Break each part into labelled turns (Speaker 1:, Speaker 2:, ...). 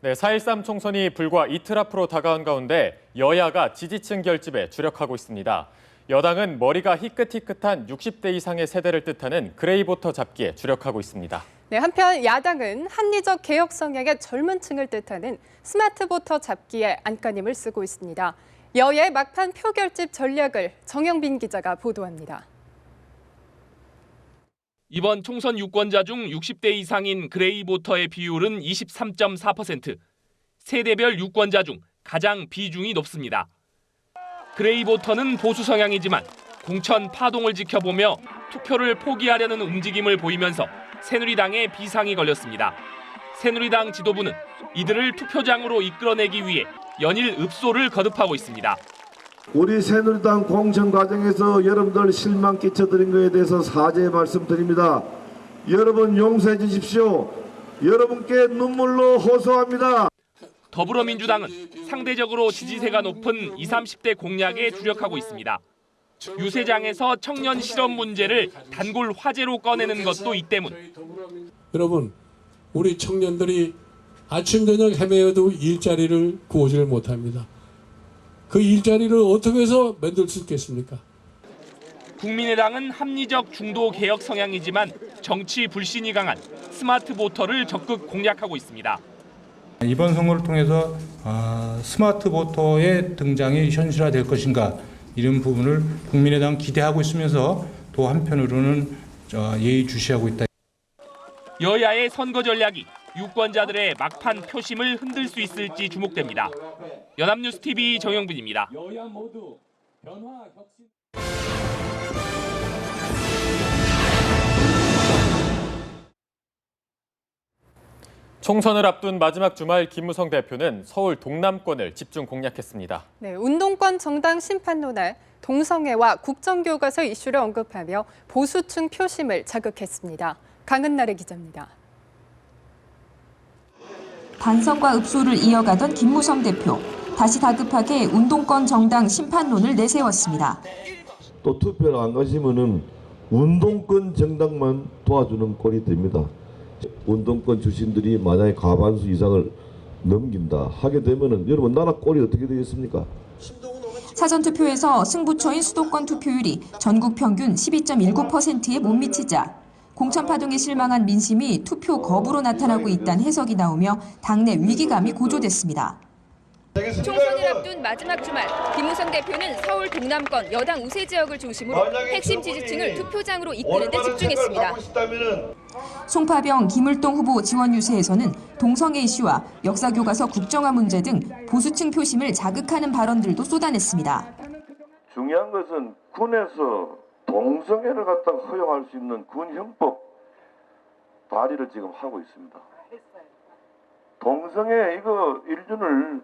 Speaker 1: 네, 4.13 총선이 불과 이틀 앞으로 다가온 가운데 여야가 지지층 결집에 주력하고 있습니다. 여당은 머리가 희끗희끗한 60대 이상의 세대를 뜻하는 그레이보터 잡기에 주력하고 있습니다.
Speaker 2: 네, 한편 야당은 합리적 개혁 성향의 젊은 층을 뜻하는 스마트보터 잡기에 안간힘을 쓰고 있습니다. 여야의 막판 표결집 전략을 정영빈 기자가 보도합니다.
Speaker 3: 이번 총선 유권자 중 60대 이상인 그레이보터의 비율은 23.4%. 세대별 유권자 중 가장 비중이 높습니다. 그레이보터는 보수 성향이지만 공천 파동을 지켜보며 투표를 포기하려는 움직임을 보이면서 새누리당에 비상이 걸렸습니다. 새누리당 지도부는 이들을 투표장으로 이끌어내기 위해 연일 읍소를 거듭하고 있습니다.
Speaker 4: 우리 새누리당 공천 과정에서 여러분들 실망 끼쳐드린 것에 대해서 사죄의 말씀드립니다. 여러분 용서해 주십시오. 여러분께 눈물로 호소합니다.
Speaker 3: 더불어민주당은 상대적으로 지지세가 높은 20, 30대 공략에 주력하고 있습니다. 유세장에서 청년 실업 문제를 단골 화제로 꺼내는 것도 이 때문.
Speaker 5: 여러분, 우리 청년들이 아침 저녁 헤매어도 일자리를 구하지를 못합니다. 그 일자리를 어떻게 해서 만들 수 있겠습니까?
Speaker 3: 국민의당은 합리적 중도 개혁 성향이지만 정치 불신이 강한 스마트 보터를 적극 공략하고 있습니다.
Speaker 6: 이번 선거를 통해서 스마트 보터의 등장이 현실화될 것인가 이런 부분을 국민의당 기대하고 있으면서 또 한편으로는 예의주시하고 있다.
Speaker 3: 여야의 선거 전략이 유권자들의 막판 표심을 흔들 수 있을지 주목됩니다. 연합뉴스TV 정영빈입니다.
Speaker 1: 총선을 앞둔 마지막 주말 김무성 대표는 서울 동남권을 집중 공략했습니다.
Speaker 2: 네, 운동권 정당 심판론에 동성애와 국정교과서 이슈를 언급하며 보수층 표심을 자극했습니다. 강은나래 기자입니다.
Speaker 7: 반성과 읍소를 이어가던 김무성 대표. 다시 다급하게 운동권 정당 심판론을 내세웠습니다.
Speaker 4: 또 투표를 안 가시면은 운동권 정당만 도와주는 꼴이 됩니다. 운동권 출신들이 만약에 과반수 이상을 넘긴다 하게 되면은 여러분 나라 꼴이 어떻게 되겠습니까?
Speaker 7: 사전투표에서 승부처인 수도권 투표율이 전국 평균 12.19%에 못 미치자 공천 파동에 실망한 민심이 투표 거부로 나타나고 있다는 해석이 나오며 당내 위기감이 고조됐습니다.
Speaker 8: 총선을 앞둔 마지막 주말, 김무성 대표는 서울 동남권 여당 우세 지역을 중심으로 핵심 지지층을 투표장으로 이끄는 데 집중했습니다.
Speaker 7: 송파병 김을동 후보 지원 유세에서는 동성애 이슈와 역사교과서 국정화 문제 등 보수층 표심을 자극하는 발언들도 쏟아냈습니다.
Speaker 4: 중요한 것은 군에서 동성애를 갖다가 허용할 수 있는 군 형법 발의를 지금 하고 있습니다. 동성애 이거 인륜을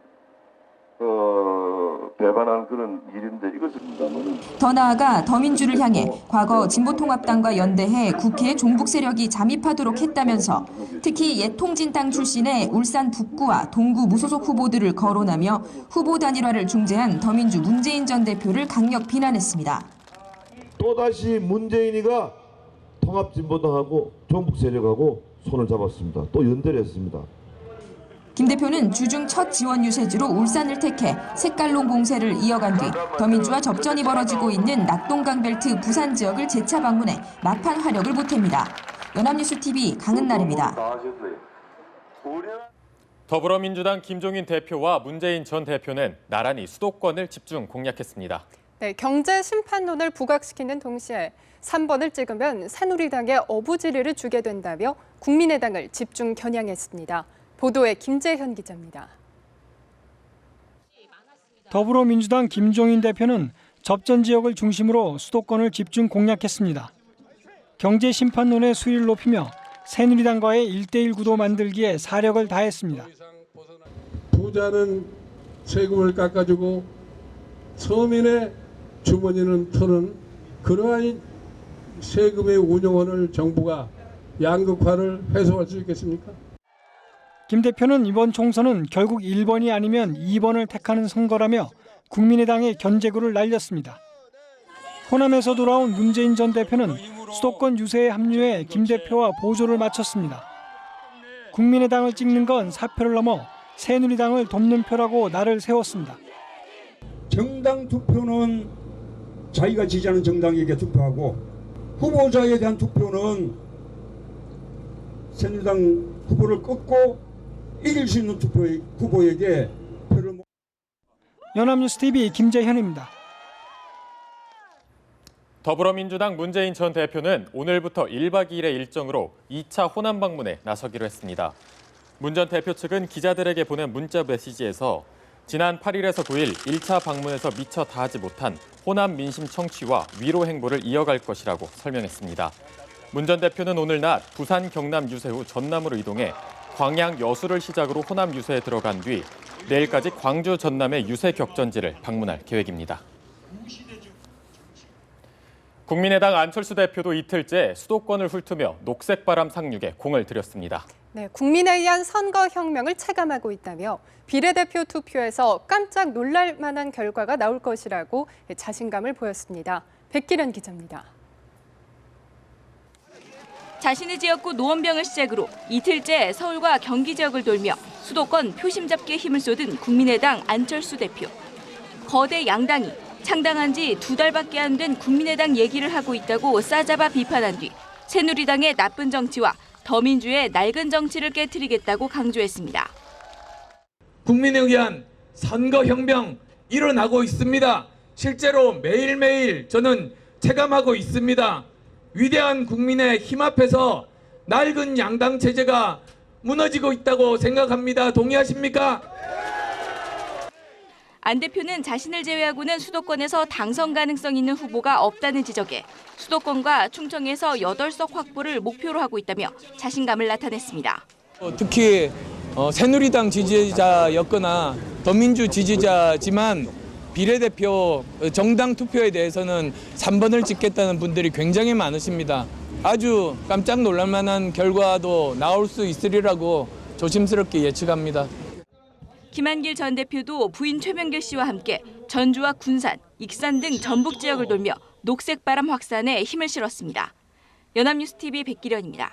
Speaker 4: 배반하는 그런 일인데 이것은
Speaker 7: 더 나아가 더민주를 향해 과거 진보통합당과 연대해 국회에 종북 세력이 잠입하도록 했다면서 특히 옛 통진당 출신의 울산 북구와 동구 무소속 후보들을 거론하며 후보 단일화를 중재한 더민주 문재인 전 대표를 강력 비난했습니다.
Speaker 4: 또다시 문재인이가 통합진보당하고 종북 세력하고 손을 잡았습니다. 또 연대를 했습니다.
Speaker 7: 김 대표는 주중 첫 지원 유세지로 울산을 택해 색깔론 공세를 이어간 뒤 더민주와 접전이 벌어지고 있는 낙동강벨트 부산 지역을 재차 방문해 막판 화력을 보탭니다. 연합뉴스TV 강은나래입니다.
Speaker 1: 더불어민주당 김종인 대표와 문재인 전 대표는 나란히 수도권을 집중 공략했습니다.
Speaker 2: 네, 경제 심판론을 부각시키는 동시에 3번을 찍으면 새누리당에 어부지리를 주게 된다며 국민의당을 집중 겨냥했습니다. 보도에 김재현 기자입니다.
Speaker 9: 더불어민주당 김종인 대표는 접전 지역을 중심으로 수도권을 집중 공략했습니다. 경제 심판론의 수위를 높이며 새누리당과의 1대1 구도 만들기에 사력을 다했습니다.
Speaker 5: 부자는 세금을 깎아주고 서민의 주머니는 터는 그러한 세금의 운영원을 정부가 양극화를 해소할 수 있겠습니까?
Speaker 9: 김 대표는 이번 총선은 결국 1번이 아니면 2번을 택하는 선거라며 국민의당의 견제구를 날렸습니다. 호남에서 돌아온 문재인 전 대표는 수도권 유세에 합류해 김 대표와 보조를 마쳤습니다. 국민의당을 찍는 건 사표를 넘어 새누리당을 돕는 표라고 날을 세웠습니다.
Speaker 10: 정당 투표는 자기가 지지하는 정당에게 투표하고 후보자에 대한 투표는 새누리당 후보를 꺾고 이길 수 있는 후보에게 표를.
Speaker 9: 연합뉴스TV 김재현입니다.
Speaker 1: 더불어민주당 문재인 전 대표는 오늘부터 1박 2일의 일정으로 2차 호남 방문에 나서기로 했습니다. 문 전 대표 측은 기자들에게 보낸 문자 메시지에서 지난 8일에서 9일 1차 방문에서 미처 다하지 못한 호남 민심 청취와 위로 행보를 이어갈 것이라고 설명했습니다. 문 전 대표는 오늘 낮 부산 경남 유세 후 전남으로 이동해 광양 여수를 시작으로 호남 유세에 들어간 뒤 내일까지 광주 전남의 유세 격전지를 방문할 계획입니다. 국민의당 안철수 대표도 이틀째 수도권을 훑으며 녹색바람 상륙에 공을 들였습니다.
Speaker 2: 네, 국민에 의한 선거혁명을 체감하고 있다며 비례대표 투표에서 깜짝 놀랄 만한 결과가 나올 것이라고 자신감을 보였습니다. 백기련 기자입니다.
Speaker 8: 자신의 지역구 노원병을 시작으로 이틀째 서울과 경기 지역을 돌며 수도권 표심 잡기에 힘을 쏟은 국민의당 안철수 대표. 거대 양당이 창당한 지 2달밖에 안 된 국민의당 얘기를 하고 있다고 싸잡아 비판한 뒤 새누리당의 나쁜 정치와 더민주의 낡은 정치를 깨트리겠다고 강조했습니다.
Speaker 11: 국민에 의한 선거혁명 일어나고 있습니다. 실제로 매일매일 저는 체감하고 있습니다. 위대한 국민의 힘 앞에서 낡은 양당 체제가 무너지고 있다고 생각합니다. 동의하십니까?
Speaker 8: 안 대표는 자신을 제외하고는 수도권에서 당선 가능성 있는 후보가 없다는 지적에 수도권과 충청에서 8석 확보를 목표로 하고 있다며 자신감을 나타냈습니다.
Speaker 11: 특히 새누리당 지지자였거나 더민주 지지자지만 비례대표 정당 투표에 대해서는 3번을 찍겠다는 분들이 굉장히 많으십니다. 아주 깜짝 놀랄 만한 결과도 나올 수 있으리라고 조심스럽게 예측합니다.
Speaker 8: 김한길 전 대표도 부인 최명길 씨와 함께 전주와 군산, 익산 등 전북 지역을 돌며 녹색 바람 확산에 힘을 실었습니다. 연합뉴스TV 백기련입니다.